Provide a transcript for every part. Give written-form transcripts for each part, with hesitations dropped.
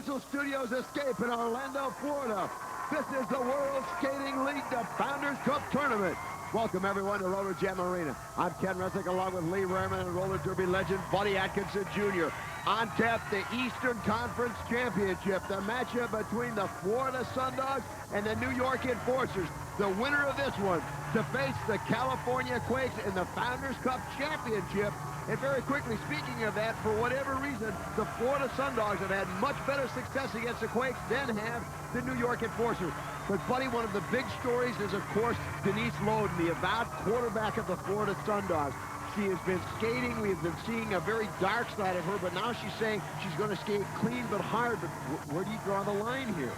Universal Studios Escape in Orlando, Florida. This is the World Skating League, the Founders Cup Tournament. Welcome, everyone, to Rollerjam Arena. I'm Ken Resick, along with Lee Rayman and roller derby legend Buddy Atkinson Jr. On tap, the Eastern Conference Championship, the matchup between the Florida Sundogs and the New York Enforcers. The winner of this one to face the California Quakes in the Founders Cup Championship. And very quickly, speaking of that, for whatever reason, the Florida Sundogs have had much better success against the Quakes than have the New York Enforcers. But, Buddy, one of the big stories is, of course, Denise Loden, the avowed quarterback of the Florida Sundogs. She has been skating. We've been seeing a very dark side of her, but now she's saying she's going to skate clean but hard. But where do you draw the line here?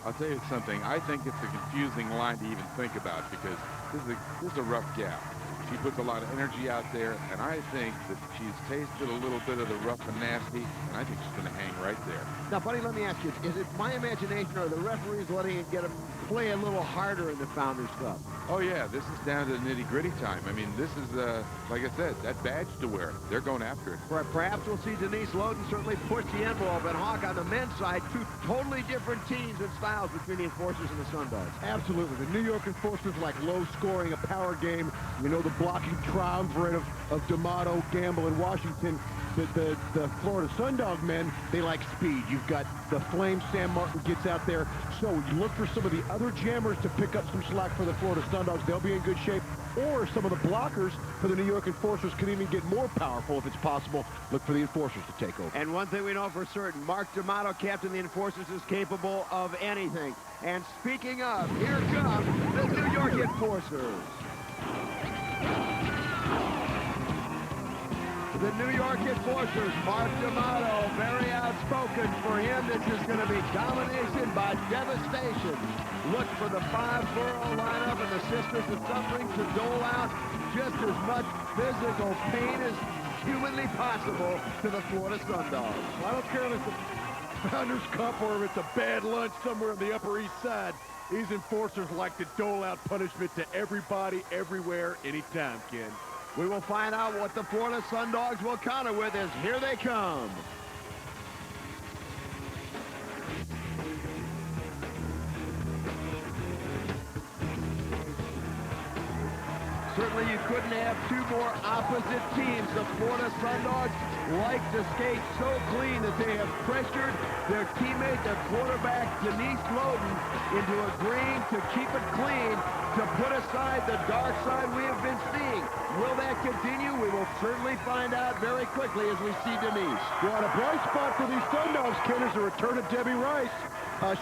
I'll tell you something. I think it's a confusing line to even think about because this is a rough gal. She puts a lot of energy out there, and I think that she's tasted a little bit of the rough and nasty, and I think she's going to hang right there. Now, Buddy, let me ask you, is it my imagination or the referees letting it get them play a little harder in the Founders Cup? Oh, yeah, this is down to nitty-gritty time. I mean, this is, like I said, that badge to wear. They're going after it. Perhaps we'll see Denise Loden certainly push the envelope. And, Hawk, on the men's side, two totally different teams and styles between the Enforcers and the Sundogs. Absolutely. The New York Enforcers like low-scoring, a power game. You know, the blocking triumvirate of D'Amato, Gamble, and Washington. The Florida Sundog men, they like speed. You've got the Flame, Sam Martin gets out there. So you look for some of the other jammers to pick up some slack for the Florida Sundogs. They'll be in good shape. Or some of the blockers for the New York Enforcers can even get more powerful if it's possible. Look for the Enforcers to take over. And one thing we know for certain, Mark D'Amato, captain of the Enforcers, is capable of anything. And speaking of, here come the New York Enforcers. The New York Enforcers, Mark D'Amato, very outspoken. For him, this is going to be domination by devastation. Look for the five-borough lineup and the Sisters of Suffering to dole out just as much physical pain as humanly possible to the Florida Sundogs. Well, I don't care if it's a Founders Cup or if it's a bad lunch somewhere on the Upper East Side. These Enforcers like to dole out punishment to everybody, everywhere, anytime, Ken. We will find out what the Florida Sundogs will counter with as here they come. Certainly you couldn't have two more opposite teams. The Florida Sundogs like to skate so clean that they have pressured their teammate, their quarterback, Denise Loden, into agreeing to keep it clean, to put aside the dark side we have been seeing. Will that continue? We will certainly find out very quickly as we see Denise. Well, a bright spot for these Sundogs, Ken, is the return of Debbie Rice.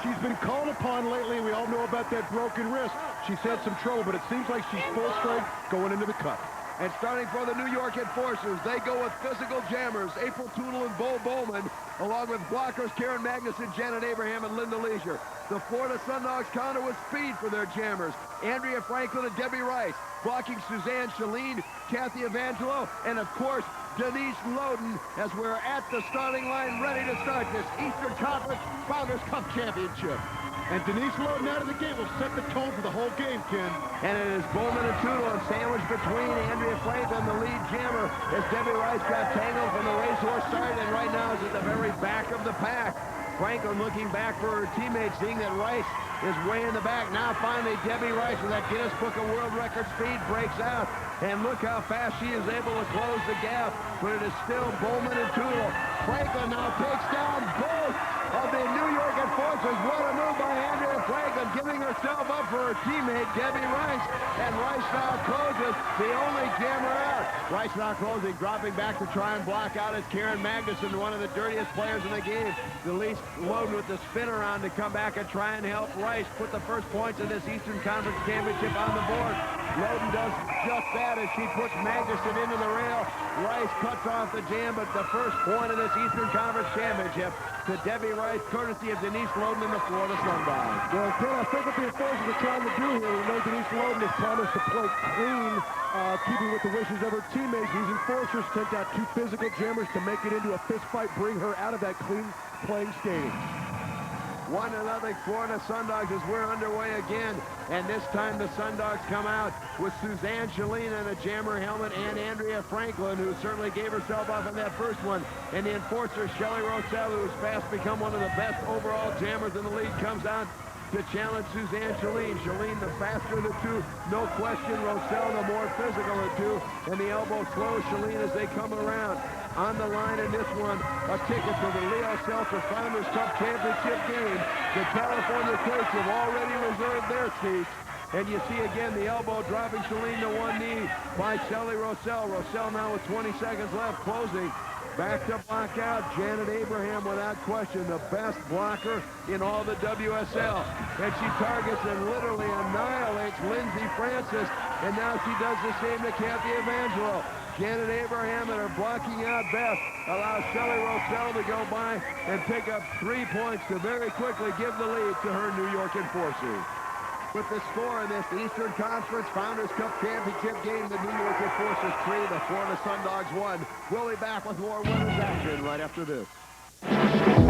She's been called upon lately. We all know about that broken wrist. She's had some trouble, but it seems like she's full strength going into the cup. And starting for the New York Enforcers, they go with physical jammers, April Tootle and Bo Bowman, along with blockers Karen Magnuson, Janet Abraham, and Linda Leisure. The Florida Sundogs counter with speed for their jammers, Andrea Franklin and Debbie Rice, blocking Suzanne Shaleen, Kathy Evangelo, and of course, Denise Loden, as we're at the starting line ready to start this Eastern Conference Founders Cup Championship. And Denise Loden out of the gate will set the tone for the whole game, Ken. And it is Bowman and Tootle, and sandwiched between Andrea Franklin, the lead jammer, as Debbie Rice got tangled from the racehorse side, and right now is at the very back of the pack. Franklin looking back for her teammates, seeing that Rice is way in the back. Now finally Debbie Rice with that Guinness Book of World Record speed breaks out. And look how fast she is able to close the gap. But it is still Bowman and Tootle. Franklin now takes down both of the New York Enforcers. What a move by Andrea Franklin, giving herself up for her teammate Debbie Rice. And Rice now closes, the only jammer out. Rice now closing, dropping back to try and block out is Karen Magnuson, one of the dirtiest players in the game. Denise Loden with the spinner on to come back and try and help Rice put the first points of this Eastern Conference Championship on the board. Loden does just that as she puts Magnuson into the rail. Rice cuts off the jam, but the first point of this Eastern Conference Championship to Debbie Rice, courtesy of Denise Loden and the Florida Sundogs. Well, Ken, I think what the Enforcers are trying to do here, we know Denise Loden has promised to play clean, keeping with the wishes of her teammates. These Enforcers sent out two physical jammers to make it into a fist fight, bring her out of that clean playing skating. 1-0 Florida Sundogs as we're underway again. And this time the Sundogs come out with Suzanne Shalene in a jammer helmet and Andrea Franklin, who certainly gave herself up in that first one. And the enforcer, Shelly Rosell, who has fast become one of the best overall jammers in the league, comes out to challenge Suzanne Shalene. Shalene, the faster of the two, no question. Rosell, the more physical of the two. And the elbow slows Shalene as they come around. On the line in this one, a ticket to the Leo Seltzer Founders Cup Championship game. The California Quakes have already reserved their seats. And you see again the elbow dropping Shalene to one knee by Shelly Rosell. Rosell now with 20 seconds left, closing. Back to block out, Janet Abraham, without question, the best blocker in all the WSL. And she targets and literally annihilates Lindsey Francis. And now she does the same to Kathy Evangelo. Janet Abraham and her blocking out best allows Shelly Rosell to go by and pick up 3 points to very quickly give the lead to her New York Enforcers. With the score in this Eastern Conference Founders Cup Championship game, the New York Enforcers 3, the Florida Sundogs 1. We'll be back with more women's action right after this.